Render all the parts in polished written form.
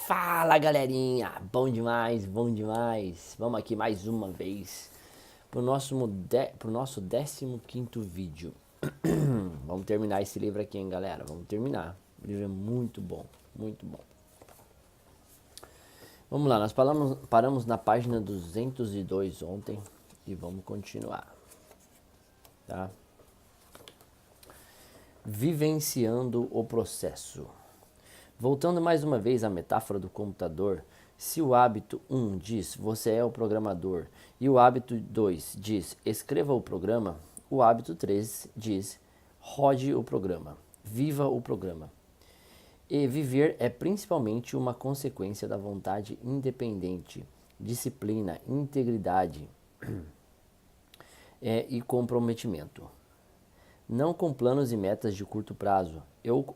Fala galerinha, bom demais, bom demais. Vamos aqui mais uma vez pro nosso 15º vídeo. Vamos terminar esse livro aqui, hein, galera? Vamos terminar. O livro é muito bom, muito bom. Vamos lá, nós paramos na página 202 ontem e vamos continuar, tá? Vivenciando o processo. Voltando mais uma vez à metáfora do computador, se o hábito 1 diz você é o programador e o hábito 2 diz escreva o programa, o hábito 3 diz rode o programa, viva o programa. E viver é principalmente uma consequência da vontade independente, disciplina, integridade e comprometimento. Não com planos e metas de curto prazo,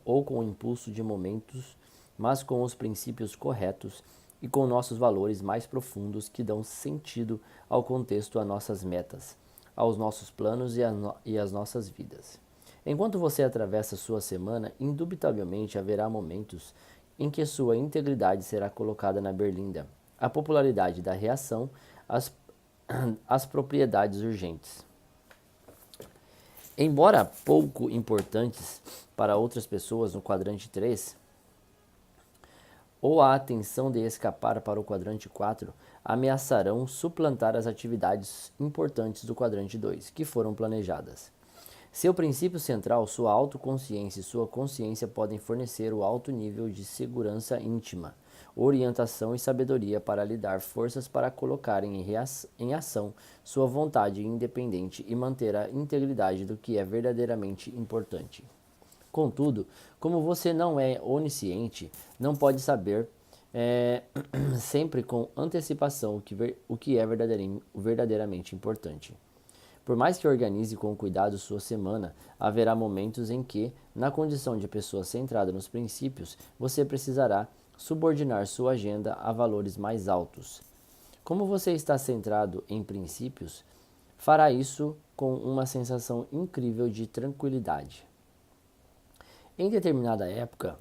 ou com o impulso de momentos, mas com os princípios corretos e com nossos valores mais profundos que dão sentido ao contexto, a nossas metas, aos nossos planos e às nossas vidas. Enquanto você atravessa sua semana, indubitavelmente haverá momentos em que sua integridade será colocada na berlinda, a popularidade da reação às propriedades urgentes. Embora pouco importantes para outras pessoas no quadrante 3, ou a atenção de escapar para o quadrante 4, ameaçarão suplantar as atividades importantes do quadrante 2, que foram planejadas. Seu princípio central, sua autoconsciência e sua consciência podem fornecer o alto nível de segurança íntima, orientação e sabedoria para lhe dar forças para colocar em ação sua vontade independente e manter a integridade do que é verdadeiramente importante. Contudo, como você não é onisciente, não pode saber sempre com antecipação o que é verdadeiramente importante. Por mais que organize com cuidado sua semana, haverá momentos em que, na condição de pessoa centrada nos princípios, você precisará subordinar sua agenda a valores mais altos. Como você está centrado em princípios, fará isso com uma sensação incrível de tranquilidade. Em determinada época,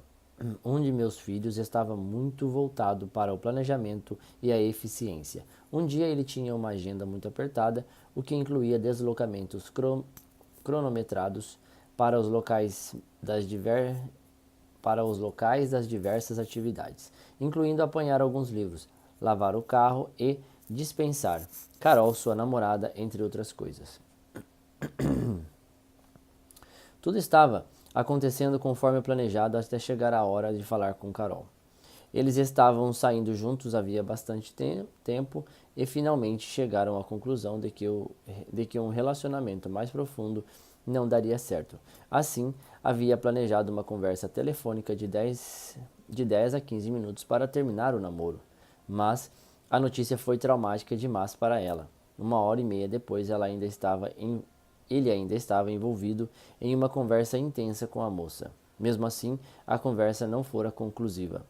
um de meus filhos estava muito voltado para o planejamento e a eficiência. Um dia ele tinha uma agenda muito apertada, o que incluía deslocamentos cronometrados para os locais das diversas atividades, incluindo apanhar alguns livros, lavar o carro e dispensar Carol, sua namorada, entre outras coisas. Tudo estava acontecendo conforme planejado até chegar a hora de falar com Carol. Eles estavam saindo juntos havia bastante tempo e finalmente chegaram à conclusão de que um relacionamento mais profundo não daria certo. Assim, havia planejado uma conversa telefônica de 10 a 15 minutos para terminar o namoro. Mas a notícia foi traumática demais para ela. 1 hora e meia depois, ele ainda estava envolvido em uma conversa intensa com a moça. Mesmo assim, a conversa não fora conclusiva.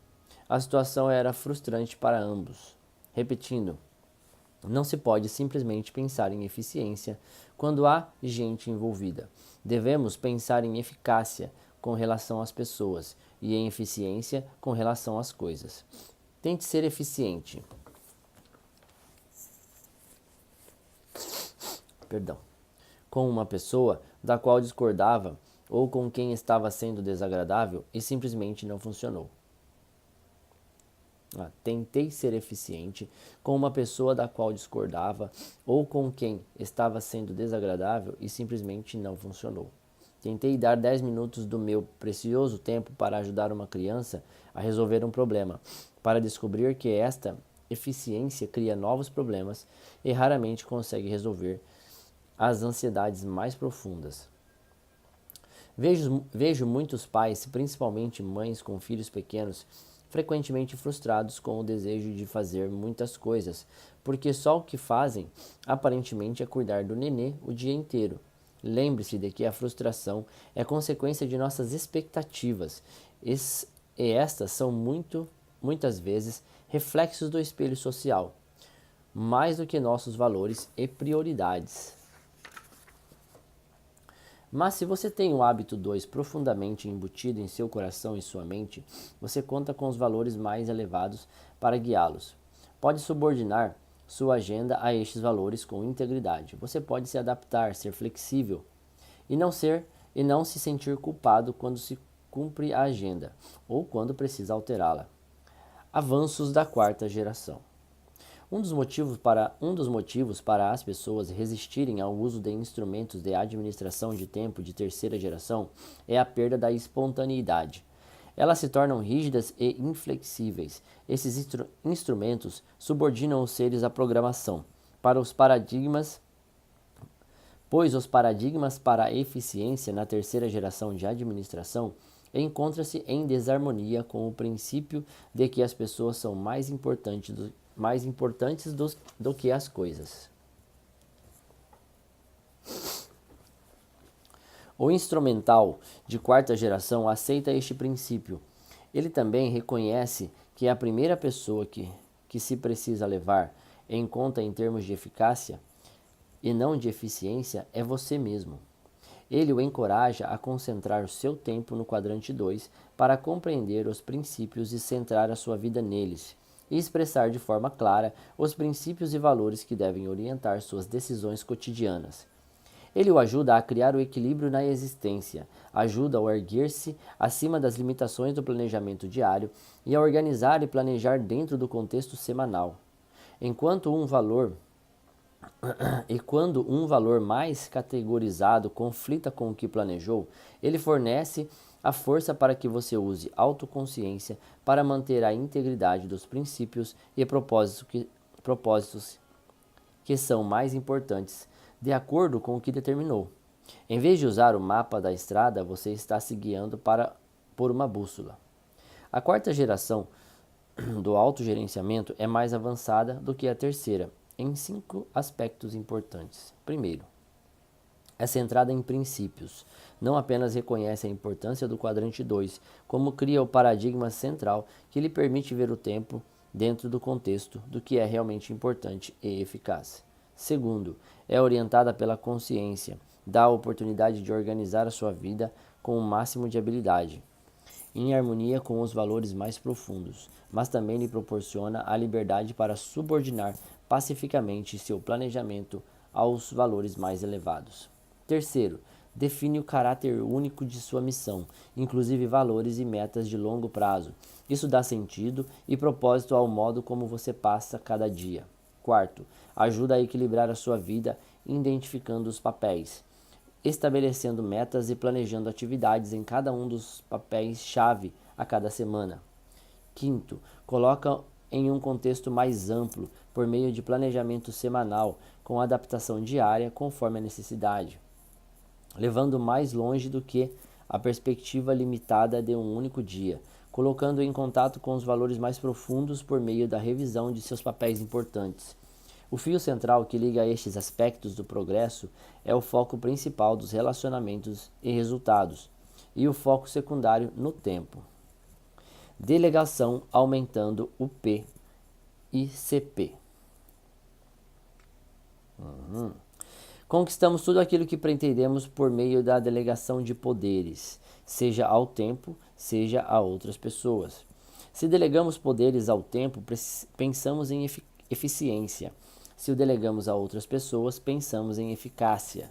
A situação era frustrante para ambos. Repetindo, não se pode simplesmente pensar em eficiência quando há gente envolvida. Devemos pensar em eficácia com relação às pessoas e em eficiência com relação às coisas. Tente ser eficiente. Com uma pessoa da qual discordava ou com quem estava sendo desagradável e simplesmente não funcionou. Tentei ser eficiente com uma pessoa da qual discordava ou com quem estava sendo desagradável e simplesmente não funcionou. Tentei dar 10 minutos do meu precioso tempo para ajudar uma criança a resolver um problema, para descobrir que esta eficiência cria novos problemas e raramente consegue resolver as ansiedades mais profundas. Vejo muitos pais, principalmente mães com filhos pequenos, frequentemente frustrados com o desejo de fazer muitas coisas, porque só o que fazem, aparentemente, é cuidar do nenê o dia inteiro. Lembre-se de que a frustração é consequência de nossas expectativas, e estas são muitas vezes reflexos do espelho social, mais do que nossos valores e prioridades. Mas se você tem o hábito 2 profundamente embutido em seu coração e sua mente, você conta com os valores mais elevados para guiá-los. Pode subordinar sua agenda a estes valores com integridade. Você pode se adaptar, ser flexível e não se sentir culpado quando se cumpre a agenda ou quando precisa alterá-la. Avanços da quarta geração. Um dos motivos para as pessoas resistirem ao uso de instrumentos de administração de tempo de terceira geração é a perda da espontaneidade. Elas se tornam rígidas e inflexíveis. Esses instrumentos subordinam os seres à programação, pois os paradigmas para a eficiência na terceira geração de administração encontra-se em desarmonia com o princípio de que as pessoas são mais importantes do que as coisas. O instrumental de quarta geração aceita este princípio. Ele também reconhece que a primeira pessoa que se precisa levar em conta em termos de eficácia e não de eficiência é você mesmo. Ele o encoraja a concentrar o seu tempo no quadrante 2 para compreender os princípios e centrar a sua vida neles, e expressar de forma clara os princípios e valores que devem orientar suas decisões cotidianas. Ele o ajuda a criar o equilíbrio na existência, ajuda-o a erguer-se acima das limitações do planejamento diário e a organizar e planejar dentro do contexto semanal. Quando um valor mais categorizado conflita com o que planejou, ele fornece a força para que você use autoconsciência para manter a integridade dos princípios e propósitos que são mais importantes, de acordo com o que determinou. Em vez de usar o mapa da estrada, você está se guiando por uma bússola. A quarta geração do autogerenciamento é mais avançada do que a terceira, em 5 aspectos importantes. Primeiro, é centrada em princípios. Não apenas reconhece a importância do quadrante 2, como cria o paradigma central que lhe permite ver o tempo dentro do contexto do que é realmente importante e eficaz. Segundo, é orientada pela consciência, dá a oportunidade de organizar a sua vida com o máximo de habilidade, em harmonia com os valores mais profundos, mas também lhe proporciona a liberdade para subordinar pacificamente seu planejamento aos valores mais elevados. Terceiro, define o caráter único de sua missão, inclusive valores e metas de longo prazo. Isso dá sentido e propósito ao modo como você passa cada dia. Quarto, ajuda a equilibrar a sua vida identificando os papéis, estabelecendo metas e planejando atividades em cada um dos papéis-chave a cada semana. Quinto, coloca em um contexto mais amplo, por meio de planejamento semanal, com adaptação diária conforme a necessidade, levando mais longe do que a perspectiva limitada de um único dia, colocando em contato com os valores mais profundos por meio da revisão de seus papéis importantes. O fio central que liga estes aspectos do progresso é o foco principal dos relacionamentos e resultados, e o foco secundário no tempo. Delegação aumentando o P e CP. Conquistamos tudo aquilo que pretendemos por meio da delegação de poderes, seja ao tempo, seja a outras pessoas. Se delegamos poderes ao tempo, pensamos em eficiência. Se o delegamos a outras pessoas, pensamos em eficácia.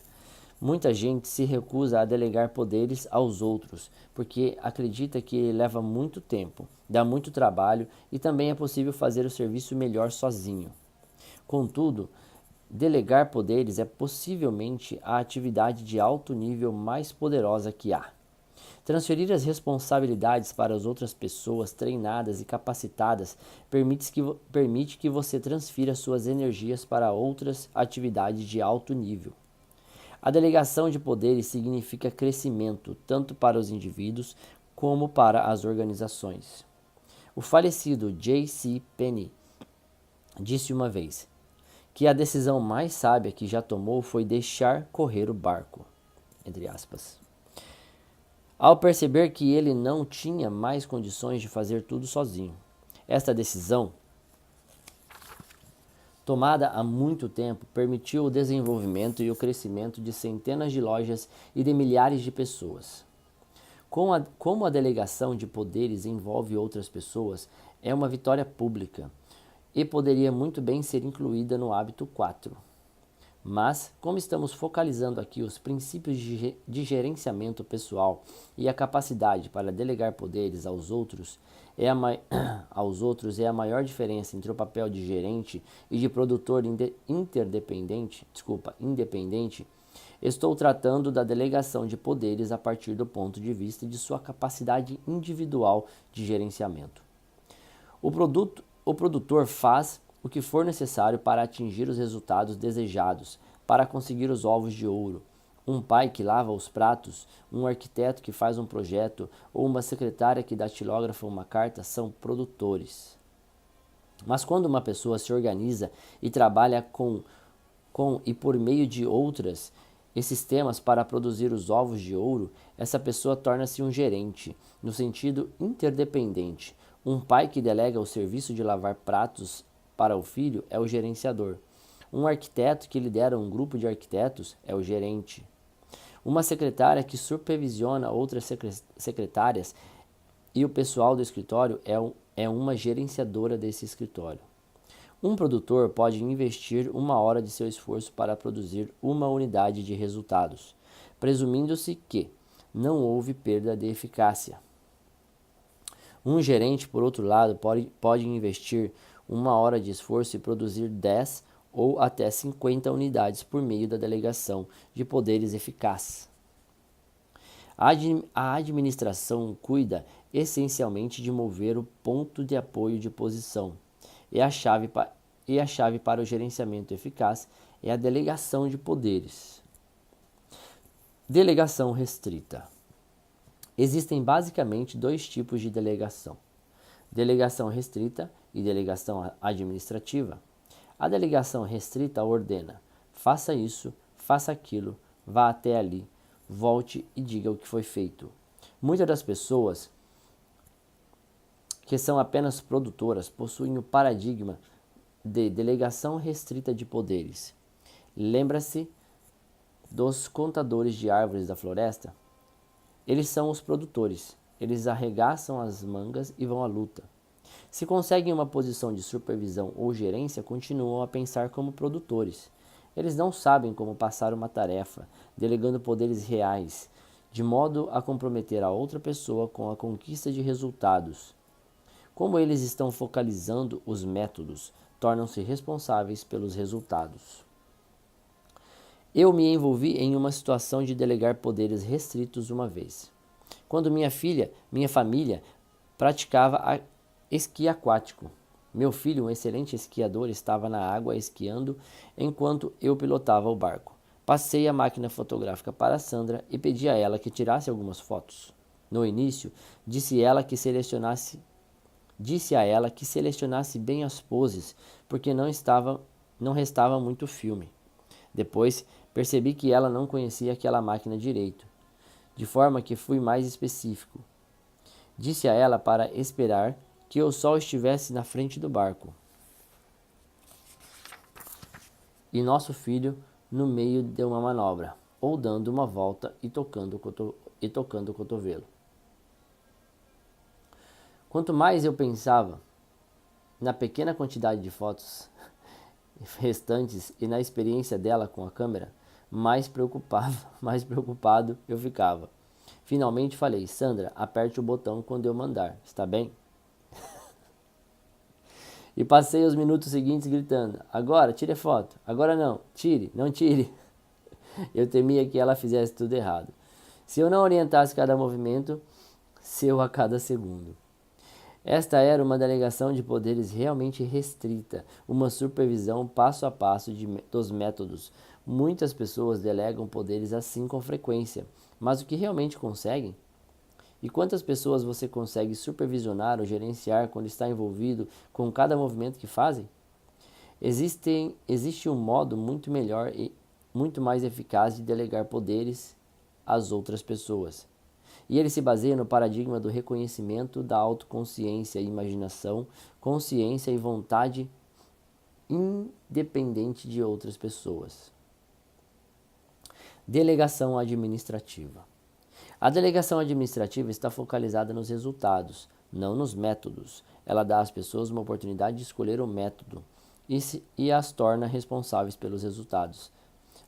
Muita gente se recusa a delegar poderes aos outros, porque acredita que leva muito tempo, dá muito trabalho e também é possível fazer o serviço melhor sozinho. Contudo, delegar poderes é possivelmente a atividade de alto nível mais poderosa que há. Transferir as responsabilidades para as outras pessoas treinadas e capacitadas permite que você transfira suas energias para outras atividades de alto nível. A delegação de poderes significa crescimento tanto para os indivíduos como para as organizações. O falecido J.C. Penney disse uma vez que a decisão mais sábia que já tomou foi deixar correr o barco, entre aspas. Ao perceber que ele não tinha mais condições de fazer tudo sozinho. Esta decisão tomada há muito tempo, permitiu o desenvolvimento e o crescimento de centenas de lojas e de milhares de pessoas. Como a delegação de poderes envolve outras pessoas, é uma vitória pública e poderia muito bem ser incluída no hábito 4. Mas, como estamos focalizando aqui os princípios de gerenciamento pessoal e a capacidade para delegar poderes aos outros, é a maior diferença entre o papel de gerente e de produtor independente, estou tratando da delegação de poderes a partir do ponto de vista de sua capacidade individual de gerenciamento. O produtor faz o que for necessário para atingir os resultados desejados, para conseguir os ovos de ouro. Um pai que lava os pratos, um arquiteto que faz um projeto ou uma secretária que datilógrafa uma carta são produtores. Mas quando uma pessoa se organiza e trabalha com e por meio de outras esses temas para produzir os ovos de ouro, essa pessoa torna-se um gerente, no sentido interdependente. Um pai que delega o serviço de lavar pratos para o filho é o gerenciador. Um arquiteto que lidera um grupo de arquitetos é o gerente. Uma secretária que supervisiona outras secretárias e o pessoal do escritório é uma gerenciadora desse escritório. Um produtor pode investir 1 hora de seu esforço para produzir uma unidade de resultados, presumindo-se que não houve perda de eficácia. Um gerente, por outro lado, pode investir 1 hora de esforço e produzir 10 ou até 50 unidades por meio da delegação de poderes eficaz. A administração cuida essencialmente de mover o ponto de apoio de posição, e a chave para o gerenciamento eficaz é a delegação de poderes. Delegação restrita. Existem basicamente 2 tipos de delegação: delegação restrita e delegação administrativa. A delegação restrita ordena: faça isso, faça aquilo, vá até ali, volte e diga o que foi feito. Muitas das pessoas que são apenas produtoras possuem o paradigma de delegação restrita de poderes. Lembra-se dos contadores de árvores da floresta? Eles são os produtores. Eles arregaçam as mangas e vão à luta. Se conseguem uma posição de supervisão ou gerência, continuam a pensar como produtores. Eles não sabem como passar uma tarefa, delegando poderes reais, de modo a comprometer a outra pessoa com a conquista de resultados. Como eles estão focalizando os métodos, tornam-se responsáveis pelos resultados. Eu me envolvi em uma situação de delegar poderes restritos uma vez. Quando minha família, praticava esqui aquático. Meu filho, um excelente esquiador, estava na água esquiando enquanto eu pilotava o barco. Passei a máquina fotográfica para Sandra e pedi a ela que tirasse algumas fotos. No início, disse a ela que selecionasse bem as poses, porque não restava muito filme. Depois, percebi que ela não conhecia aquela máquina direito, de forma que fui mais específico. Disse a ela para esperar que o sol estivesse na frente do barco e nosso filho no meio de uma manobra, ou dando uma volta e tocando o cotovelo. Quanto mais eu pensava na pequena quantidade de fotos restantes e na experiência dela com a câmera, mais preocupado eu ficava. Finalmente falei: Sandra, aperte o botão quando eu mandar, está bem? E passei os minutos seguintes gritando: agora, tire a foto. Agora não, tire, não tire. Eu temia que ela fizesse tudo errado. Se eu não orientasse cada movimento seu a cada segundo. Esta era uma delegação de poderes realmente restrita, uma supervisão passo a passo dos métodos. Muitas pessoas delegam poderes assim com frequência, mas o que realmente conseguem? E quantas pessoas você consegue supervisionar ou gerenciar quando está envolvido com cada movimento que fazem? Existe um modo muito melhor e muito mais eficaz de delegar poderes às outras pessoas. E ele se baseia no paradigma do reconhecimento da autoconsciência e imaginação, consciência e vontade independente de outras pessoas. Delegação administrativa. A delegação administrativa está focalizada nos resultados, não nos métodos. Ela dá às pessoas uma oportunidade de escolher o método e as torna responsáveis pelos resultados.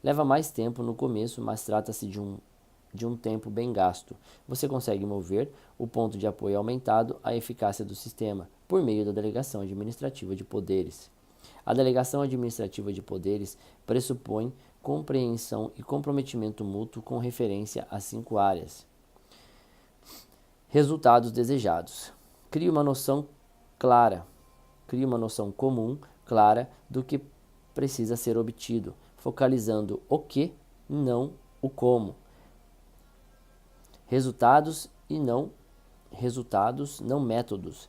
Leva mais tempo no começo, mas trata-se de um tempo bem gasto. Você consegue mover o ponto de apoio aumentado à eficácia do sistema por meio da delegação administrativa de poderes. A delegação administrativa de poderes pressupõe compreensão e comprometimento mútuo com referência a 5 áreas. Resultados desejados. Crie uma noção comum, clara do que precisa ser obtido, focalizando o que, não o como. Resultados, não métodos.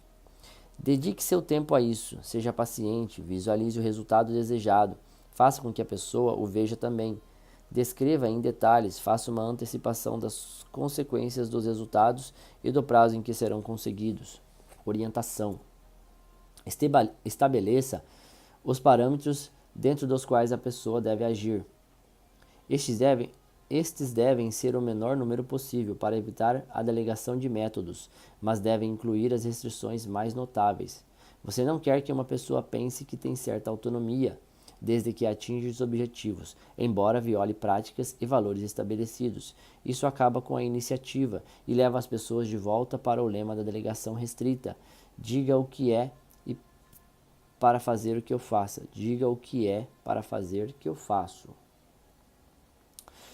Dedique seu tempo a isso, seja paciente, visualize o resultado desejado, faça com que a pessoa o veja também. Descreva em detalhes, faça uma antecipação das consequências dos resultados e do prazo em que serão conseguidos. Orientação. Estabeleça os parâmetros dentro dos quais a pessoa deve agir. Estes devem ser o menor número possível para evitar a delegação de métodos, mas devem incluir as restrições mais notáveis. Você não quer que uma pessoa pense que tem certa autonomia, desde que atinja os objetivos, embora viole práticas e valores estabelecidos. Isso acaba com a iniciativa e leva as pessoas de volta para o lema da delegação restrita. Diga o que é e para fazer o que eu faça. Diga o que é para fazer o que eu faço.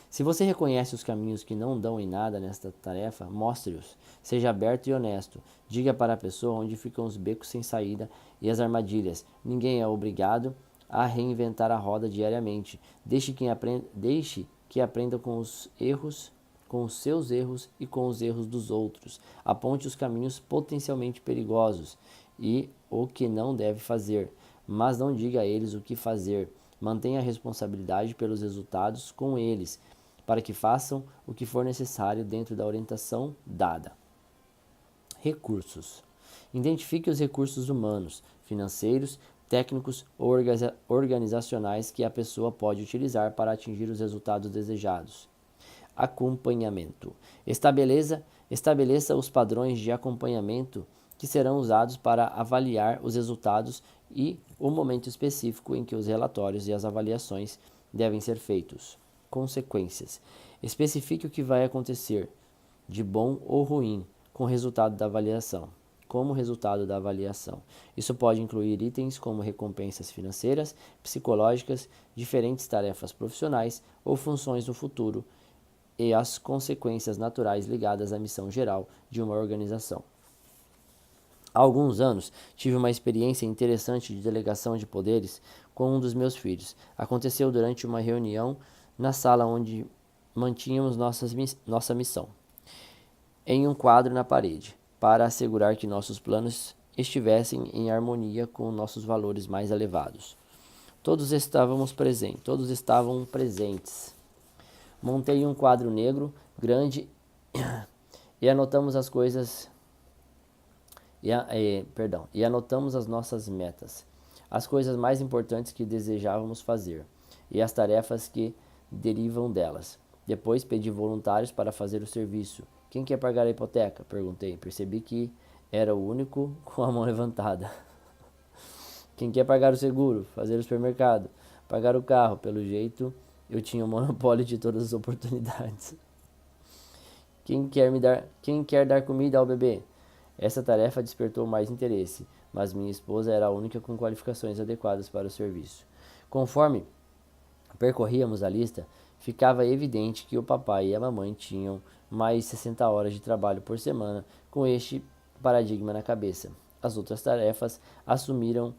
Se você reconhece os caminhos que não dão em nada nesta tarefa, mostre-os. Seja aberto e honesto. Diga para a pessoa onde ficam os becos sem saída e as armadilhas. Ninguém é obrigado a reinventar a roda diariamente. Deixe que aprenda com os seus erros e com os erros dos outros. Aponte os caminhos potencialmente perigosos e o que não deve fazer, mas não diga a eles o que fazer. Mantenha a responsabilidade pelos resultados com eles, para que façam o que for necessário dentro da orientação dada. Recursos. Identifique os recursos humanos, financeiros, técnicos ou organizacionais que a pessoa pode utilizar para atingir os resultados desejados. Acompanhamento. Estabeleça os padrões de acompanhamento que serão usados para avaliar os resultados e o momento específico em que os relatórios e as avaliações devem ser feitos. Consequências. Especifique o que vai acontecer, de bom ou ruim, como resultado da avaliação. Isso pode incluir itens como recompensas financeiras, psicológicas, diferentes tarefas profissionais ou funções no futuro e as consequências naturais ligadas à missão geral de uma organização. Há alguns anos, tive uma experiência interessante de delegação de poderes com um dos meus filhos. Aconteceu durante uma reunião na sala onde mantínhamos nossa missão, em um quadro na parede, para assegurar que nossos planos estivessem em harmonia com nossos valores mais elevados. Todos estavam presentes. Montei um quadro negro grande e anotamos as coisas e anotamos as nossas metas, as coisas mais importantes que desejávamos fazer e as tarefas que derivam delas. Depois pedi voluntários para fazer o serviço. Quem quer pagar a hipoteca? Perguntei. Percebi que era o único com a mão levantada. Quem quer pagar o seguro? Fazer o supermercado? Pagar o carro? Pelo jeito, eu tinha o monopólio de todas as oportunidades. Quem quer dar comida ao bebê? Essa tarefa despertou mais interesse, mas minha esposa era a única com qualificações adequadas para o serviço. Conforme percorríamos a lista, ficava evidente que o papai e a mamãe tinham mais 60 horas de trabalho por semana com este paradigma na cabeça. As outras tarefas assumiram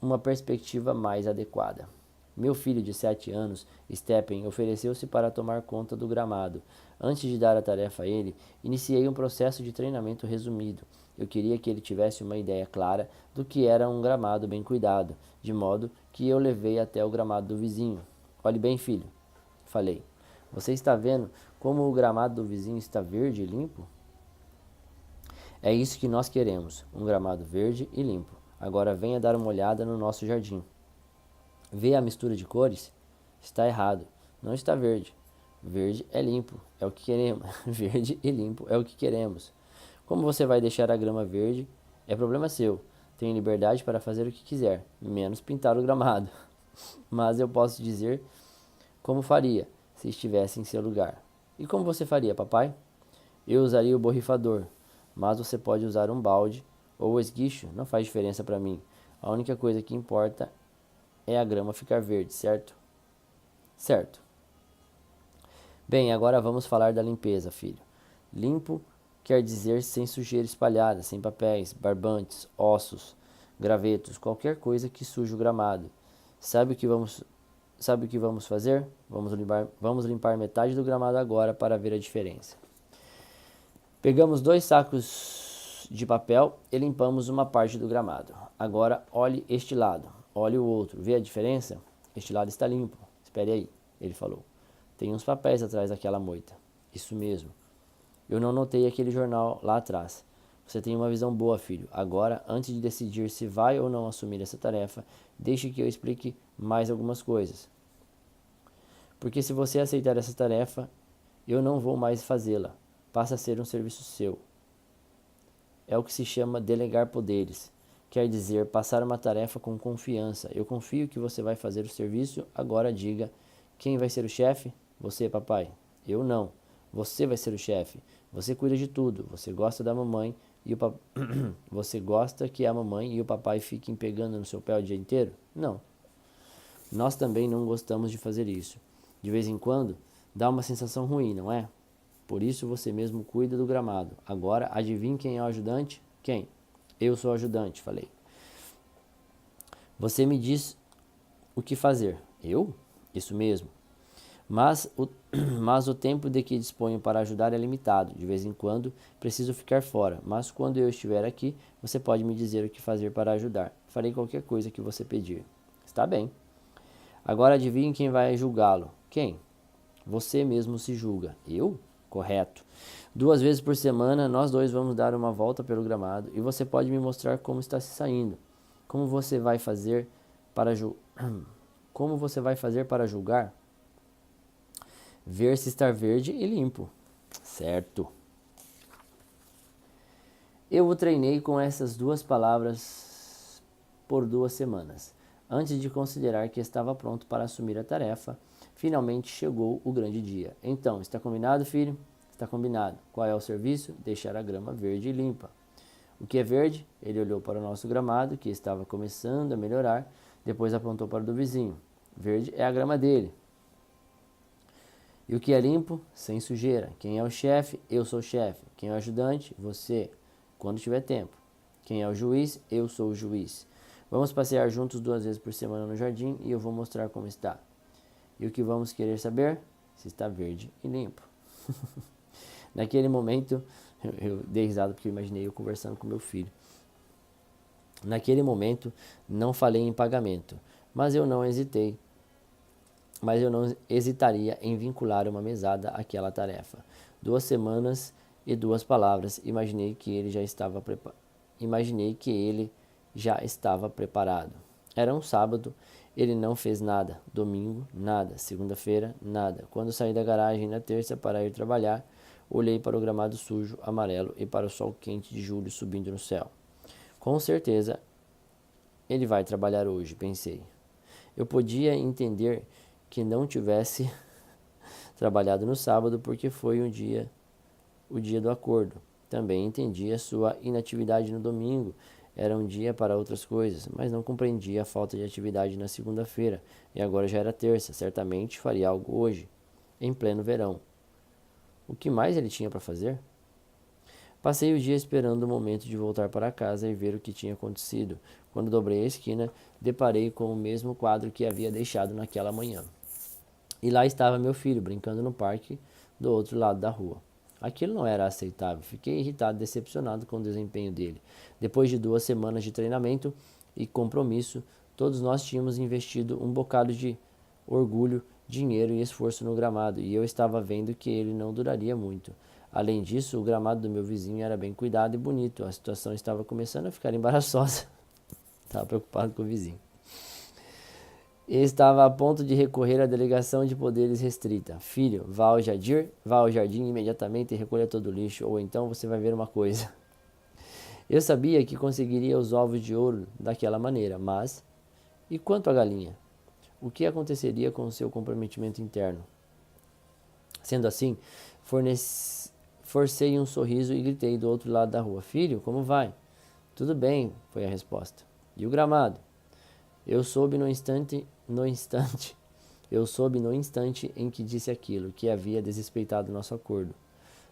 uma perspectiva mais adequada. Meu filho de 7 anos, Stephen, ofereceu-se para tomar conta do gramado. Antes de dar a tarefa a ele, iniciei um processo de treinamento resumido. Eu queria que ele tivesse uma ideia clara do que era um gramado bem cuidado, de modo que eu levei até o gramado do vizinho. Olhe bem, filho, falei. Você está vendo como o gramado do vizinho está verde e limpo? É isso que nós queremos, um gramado verde e limpo. Agora venha dar uma olhada no nosso jardim. Vê a mistura de cores? Está errado. Não está verde. Verde é limpo, é o que queremos. Verde e limpo é o que queremos. Como você vai deixar a grama verde? É problema seu. Tem liberdade para fazer o que quiser, menos pintar o gramado. Mas eu posso dizer como faria se estivesse em seu lugar. E como você faria, papai? Eu usaria o borrifador, mas você pode usar um balde ou o esguicho, não faz diferença para mim. A única coisa que importa é a grama ficar verde, certo? Certo. Bem, agora vamos falar da limpeza, filho. Limpo quer dizer sem sujeira espalhada, sem papéis, barbantes, ossos, gravetos, qualquer coisa que suje o gramado. Sabe o que vamos fazer? Vamos limpar metade do gramado agora para ver a diferença. Pegamos 2 sacos de papel e limpamos uma parte do gramado. Agora olhe este lado, olhe o outro. Vê a diferença? Este lado está limpo. Espere aí, ele falou. Tem uns papéis atrás daquela moita. Isso mesmo. Eu não notei aquele jornal lá atrás. Você tem uma visão boa, filho. Agora, antes de decidir se vai ou não assumir essa tarefa, deixe que eu explique mais algumas coisas. Porque se você aceitar essa tarefa, eu não vou mais fazê-la. Passa a ser um serviço seu. É o que se chama delegar poderes. Quer dizer, passar uma tarefa com confiança. Eu confio que você vai fazer o serviço. Agora diga, quem vai ser o chefe? Você, papai. Eu não. Você vai ser o chefe. Você cuida de tudo. Você gosta da mamãe e o Você gosta que a mamãe e o papai fiquem pegando no seu pé o dia inteiro? Não. Nós também não gostamos de fazer isso. De vez em quando, dá uma sensação ruim, não é? Por isso você mesmo cuida do gramado. Agora, adivinhe quem é o ajudante? Quem? Eu sou o ajudante, falei. Você me diz o que fazer. Eu? Isso mesmo. Mas o tempo de que disponho para ajudar é limitado. De vez em quando, preciso ficar fora. Mas quando eu estiver aqui, você pode me dizer o que fazer para ajudar. Farei qualquer coisa que você pedir. Está bem. Agora adivinhe quem vai julgá-lo. Quem? Você mesmo se julga. Eu? Correto. 2 vezes por semana, nós dois vamos dar uma volta pelo gramado e você pode me mostrar como está se saindo. Como você vai fazer para Como você vai fazer para julgar? Ver se está verde e limpo. Certo. Eu o treinei com essas 2 palavras por 2 semanas. Antes de considerar que estava pronto para assumir a tarefa, finalmente chegou o grande dia. Então, está combinado, filho? Está combinado. Qual é o serviço? Deixar a grama verde e limpa. O que é verde? Ele olhou para o nosso gramado, que estava começando a melhorar, depois apontou para o do vizinho. Verde é a grama dele. E o que é limpo? Sem sujeira. Quem é o chefe? Eu sou o chefe. Quem é o ajudante? Você, quando tiver tempo. Quem é o juiz? Eu sou o juiz. Vamos passear juntos 2 vezes por semana no jardim e eu vou mostrar como está. E o que vamos querer saber? Se está verde e limpo. Naquele momento, eu dei risada porque eu imaginei eu conversando com meu filho. Naquele momento, não falei em pagamento, mas eu não hesitaria em vincular uma mesada àquela tarefa. 2 semanas e 2 palavras. Imaginei que ele já estava preparado. Era um sábado, ele não fez nada. Domingo, nada. Segunda-feira, nada. Quando saí da garagem na terça para ir trabalhar, olhei para o gramado sujo, amarelo e para o sol quente de julho subindo no céu. Com certeza, ele vai trabalhar hoje, pensei. Eu podia entender que não tivesse trabalhado no sábado porque foi o dia do acordo. Também entendi a sua inatividade no domingo. Era um dia para outras coisas, mas não compreendia a falta de atividade na segunda-feira. E agora já era terça, certamente faria algo hoje, em pleno verão. O que mais ele tinha para fazer? Passei o dia esperando o momento de voltar para casa e ver o que tinha acontecido. Quando dobrei a esquina, deparei com o mesmo quadro que havia deixado naquela manhã. E lá estava meu filho, brincando no parque do outro lado da rua. Aquilo não era aceitável. Fiquei irritado e decepcionado com o desempenho dele. Depois de 2 semanas de treinamento e compromisso, todos nós tínhamos investido um bocado de orgulho, dinheiro e esforço no gramado, e eu estava vendo que ele não duraria muito. Além disso, o gramado do meu vizinho era bem cuidado e bonito. A situação estava começando a ficar embaraçosa. Estava preocupado com o vizinho. Ele estava a ponto de recorrer à delegação de poderes restrita. Filho, vá ao jardim imediatamente e recolha todo o lixo, ou então você vai ver uma coisa. Eu sabia que conseguiria os ovos de ouro daquela maneira, mas... E quanto à galinha? O que aconteceria com o seu comprometimento interno? Sendo assim, forcei um sorriso e gritei do outro lado da rua. Filho, como vai? Tudo bem, foi a resposta. E o gramado? Eu soube no instante em que disse aquilo, que havia desrespeitado nosso acordo.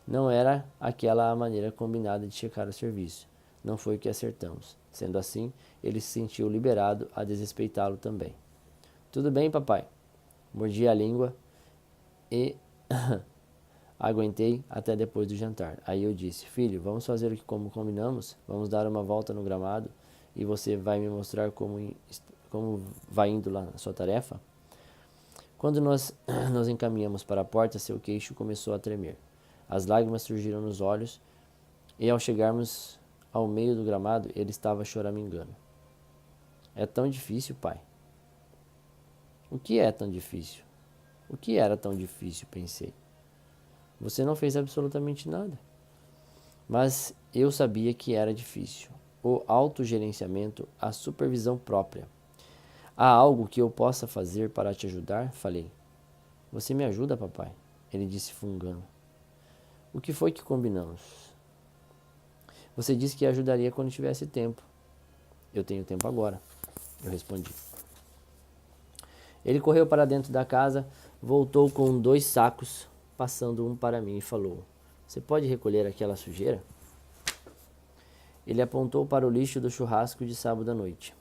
Não era aquela a maneira combinada de checar o serviço. Não foi o que acertamos. Sendo assim, ele se sentiu liberado a desrespeitá-lo também. Tudo bem, papai. Mordi a língua e aguentei até depois do jantar. Aí eu disse, filho, vamos fazer o que como combinamos? Vamos dar uma volta no gramado e você vai me mostrar como vai indo lá na sua tarefa? Quando nós nos encaminhamos para a porta, seu queixo começou a tremer. As lágrimas surgiram nos olhos e ao chegarmos ao meio do gramado, ele estava choramingando. É tão difícil, pai. O que é tão difícil? O que era tão difícil, pensei. Você não fez absolutamente nada. Mas eu sabia que era difícil. O autogerenciamento, a supervisão própria. Há algo que eu possa fazer para te ajudar? Falei. Você me ajuda, papai? Ele disse fungando. O que foi que combinamos? Você disse que ajudaria quando tivesse tempo. Eu tenho tempo agora, eu respondi. Ele correu para dentro da casa, voltou com 2 sacos, passando um para mim e falou, você pode recolher aquela sujeira? Ele apontou para o lixo do churrasco de sábado à noite.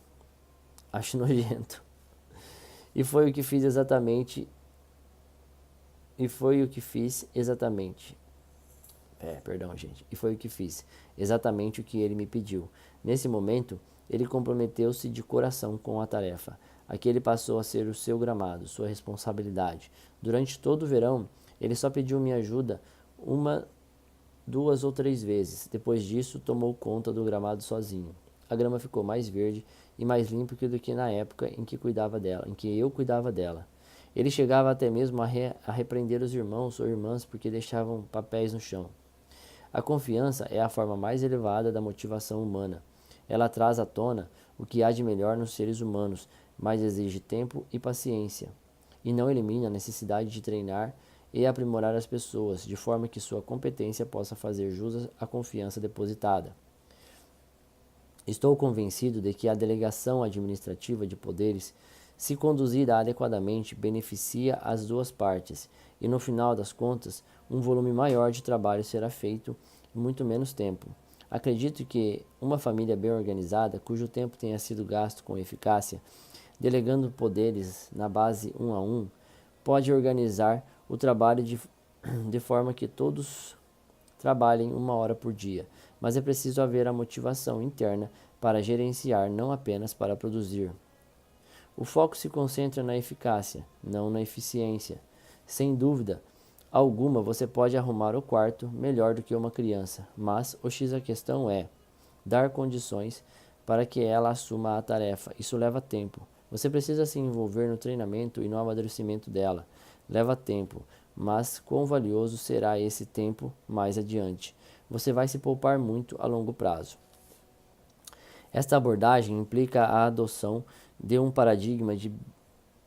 Acho nojento. E foi o que fiz exatamente. E foi o que fiz exatamente o que ele me pediu. Nesse momento, ele comprometeu-se de coração com a tarefa. Aquele passou a ser o seu gramado, sua responsabilidade. Durante todo o verão, ele só pediu minha ajuda 1, 2 ou 3 vezes. Depois disso, tomou conta do gramado sozinho. A grama ficou mais verde e mais limpa do que na época em que eu cuidava dela. Ele chegava até mesmo a repreender os irmãos ou irmãs porque deixavam papéis no chão. A confiança é a forma mais elevada da motivação humana. Ela traz à tona o que há de melhor nos seres humanos, mas exige tempo e paciência, e não elimina a necessidade de treinar e aprimorar as pessoas, de forma que sua competência possa fazer jus à confiança depositada. Estou convencido de que a delegação administrativa de poderes, se conduzida adequadamente, beneficia as duas partes, e no final das contas, um volume maior de trabalho será feito em muito menos tempo. Acredito que uma família bem organizada, cujo tempo tenha sido gasto com eficácia, delegando poderes na base 1 a 1, pode organizar o trabalho de forma que todos trabalhem 1 hora por dia, mas é preciso haver a motivação interna para gerenciar, não apenas para produzir. O foco se concentra na eficácia, não na eficiência. Sem dúvida alguma, você pode arrumar o quarto melhor do que uma criança, mas o X da questão é dar condições para que ela assuma a tarefa. Isso leva tempo. Você precisa se envolver no treinamento e no amadurecimento dela. Leva tempo, mas quão valioso será esse tempo mais adiante? Você vai se poupar muito a longo prazo. Esta abordagem implica a adoção de um paradigma de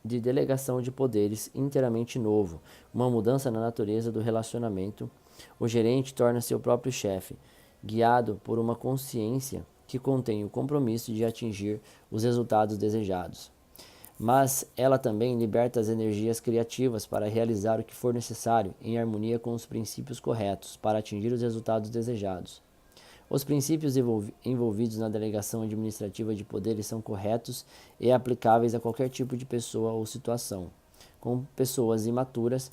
delegação de poderes inteiramente novo, uma mudança na natureza do relacionamento. O gerente torna-se o próprio chefe, guiado por uma consciência que contém o compromisso de atingir os resultados desejados. Mas ela também liberta as energias criativas para realizar o que for necessário em harmonia com os princípios corretos para atingir os resultados desejados. Os princípios envolvidos na delegação administrativa de poderes são corretos e aplicáveis a qualquer tipo de pessoa ou situação. Com pessoas imaturas,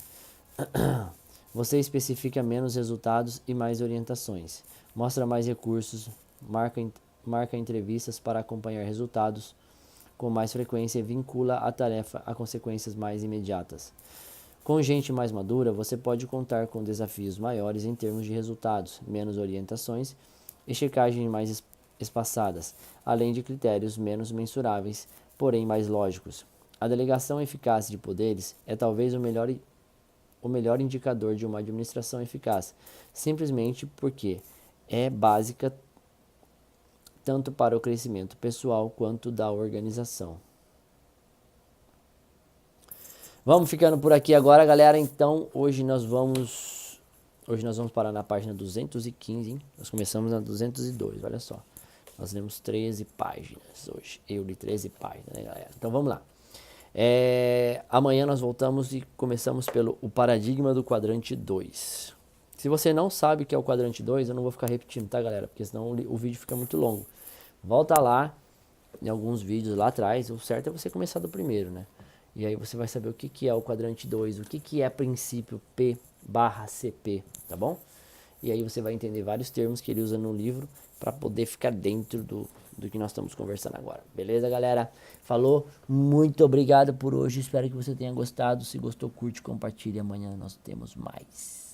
você especifica menos resultados e mais orientações, mostra mais recursos, marca entrevistas para acompanhar resultados com mais frequência e vincula a tarefa a consequências mais imediatas. Com gente mais madura, você pode contar com desafios maiores em termos de resultados, menos orientações e checagens mais espaçadas, além de critérios menos mensuráveis, porém mais lógicos. A delegação eficaz de poderes é talvez o melhor indicador de uma administração eficaz, simplesmente porque é básica tanto para o crescimento pessoal quanto da organização. Vamos ficando por aqui agora, galera. Então, hoje nós vamos parar na página 215, hein? Nós começamos na 202, olha só. Nós lemos 13 páginas hoje. Eu li 13 páginas, né, galera? Então, vamos lá. Amanhã nós voltamos e começamos pelo o paradigma do quadrante 2. Se você não sabe o que é o quadrante 2, eu não vou ficar repetindo, tá, galera? Porque senão o vídeo fica muito longo. Volta lá, em alguns vídeos lá atrás. O certo é você começar do primeiro, né? E aí você vai saber o que é o quadrante 2, o que é princípio P/CP, tá bom? E aí você vai entender vários termos que ele usa no livro para poder ficar dentro do que nós estamos conversando agora. Beleza, galera? Falou? Muito obrigado por hoje. Espero que você tenha gostado. Se gostou, curte, compartilhe. Amanhã nós temos mais.